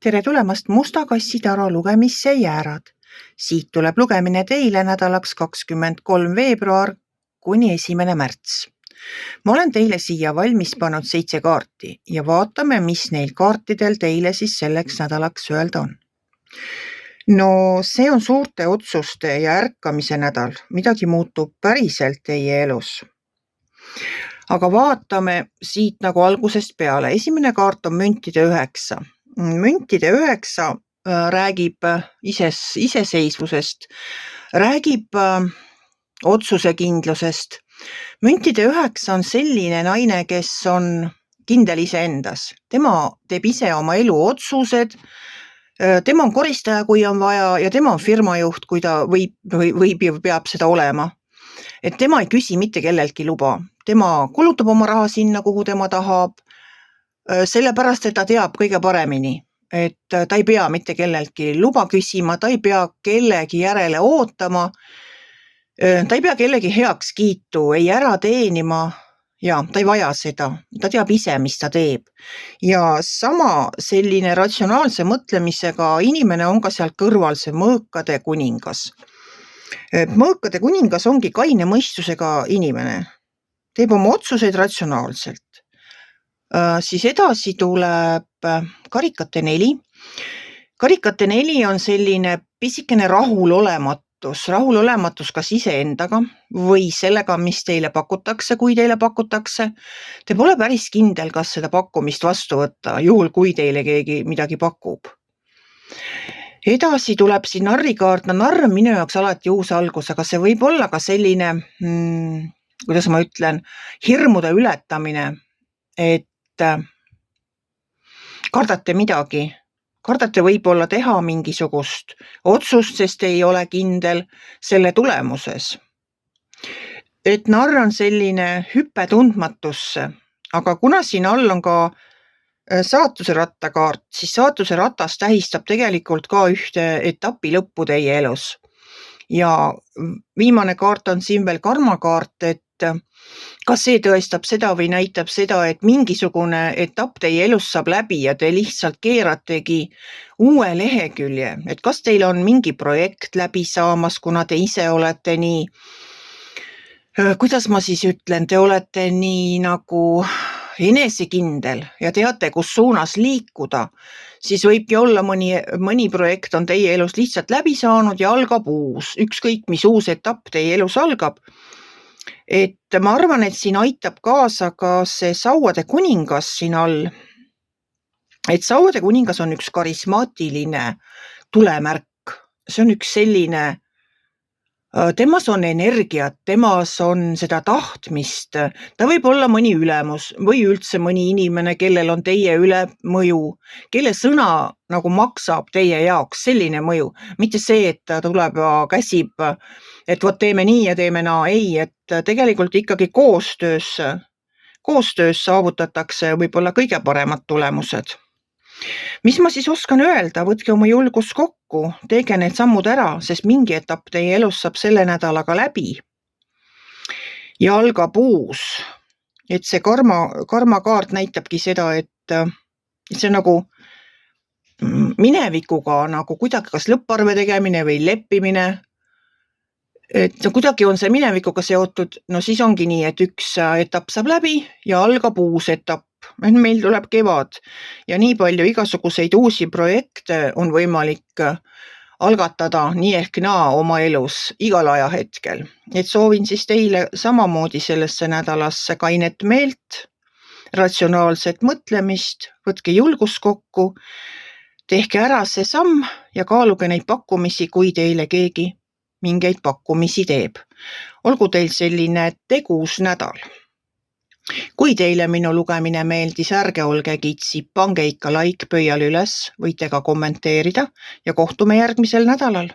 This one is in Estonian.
Tere tulemast Musta kassi taro lugemisse jäärad. Siit tuleb lugemine teile nädalaks 23. veebruar kuni 1. märts. Ma olen teile siia valmis pannud 7 kaarti ja vaatame, mis neil kaartidel teile siis selleks nädalaks öelda on. No see on suurte otsuste ja ärkamise nädal. Midagi muutub päriselt teie elus. Aga vaatame siit nagu algusest peale. Esimene kaart on müntide 9. Müntide 9 räägib iseseisvusest, räägib otsusekindlusest. Müntide 9 on selline naine, kes on kindel iseendas. Tema teeb ise oma elu otsused, tema on koristaja, kui on vaja, ja tema on firmajuht, kui ta võib ja peab seda olema. Et tema ei küsi mitte kelleltki luba. Tema kulutab oma raha sinna, kuhu tema tahab, sellepärast, et ta teab kõige paremini. Et ta ei pea mitte kelleltki luba küsima, ta ei pea kellegi järele ootama, ta ei pea kellegi heaks kiitu, ei ära teenima, ja ta ei vaja seda, ta teab ise, mis ta teeb. Ja sama selline ratsionaalse mõtlemisega inimene on ka sealt kõrval see mõõkade kuningas. Mõõkade kuningas ongi kaine mõistusega inimene, teeb oma otsuseid ratsionaalselt. Siis edasi tuleb karikate 4. Karikate 4 on selline pisikene rahulolematus kas iseendaga või sellega, mis teile pakutakse, kui teile pakutakse. Te pole päris kindel, kas seda pakkumist vastu võtta, juhul kui teile keegi midagi pakub. Edasi tuleb siin narrikaart. Narr on minu jaoks alati uus algus, aga see võib olla ka selline, kuidas ma ütlen, hirmude ületamine, et kardate midagi. Kardate võib-olla teha mingisugust otsust, sest ei ole kindel selle tulemuses. Et narr on selline hüpe tundmatusse, aga kuna siin all on ka saatuse rattakaart, siis saatuse ratas tähistab tegelikult ka ühte etapi lõppu teie elus. Ja viimane kaart on siin veel karmakaart, et kas see tõestab seda või näitab seda, et mingisugune etapp teie elus saab läbi ja te lihtsalt keerategi uue lehekülje. Et kas teil on mingi projekt läbi saamas, kuna te ise olete nii, kuidas ma siis ütlen, te olete nii nagu enesekindel ja teate, kus suunas liikuda, siis võibki olla mõni projekt on teie elus lihtsalt läbi saanud ja algab uus. Ükskõik, mis uus etapp teie elus algab. Et ma arvan, et siin aitab kaasa ka see sauade kuningas siin all. Et sauade kuningas on üks karismaatiline tulemärk. See on üks selline, temas on energiat, temas on seda tahtmist. Ta võib olla mõni ülemus või üldse mõni inimene, kellel on teie üle mõju, kelle sõna nagu maksab teie jaoks selline mõju. Mitte see, et ta tuleb ja käsib, et vot teeme nii ja teeme naa. Ei, et tegelikult ikkagi koostöös saavutatakse võib-olla kõige paremad tulemused. Mis ma siis oskan öelda? Võtke oma julgus kokku, teege need sammud ära, sest mingi etapp teie elus saab selle nädalaga läbi. Ja algab uus. Et see karmakaart näitabki seda, et see nagu minevikuga nagu kuidagi kas lõpparve tegemine või leppimine. Et kuidagi on see minevikuga seotud, no siis ongi nii, et üks etapp saab läbi ja algab uus etapp. Meil tuleb kevad ja nii palju igasuguseid uusi projekte on võimalik algatada nii ehk naa oma elus igal ajahetkel. Et soovin siis teile samamoodi sellesse nädalasse kainet meelt, ratsionaalset mõtlemist, võtke julgus kokku, tehke ära see samm ja kaaluge neid pakkumisi, kui teile keegi mingeid pakkumisi teeb. Olgu teil selline tegus nädal. Kui teile minu lugemine meeldis, ärge olge kitsi, pange ikka like pöial üles, võite ka kommenteerida ja kohtume järgmisel nädalal.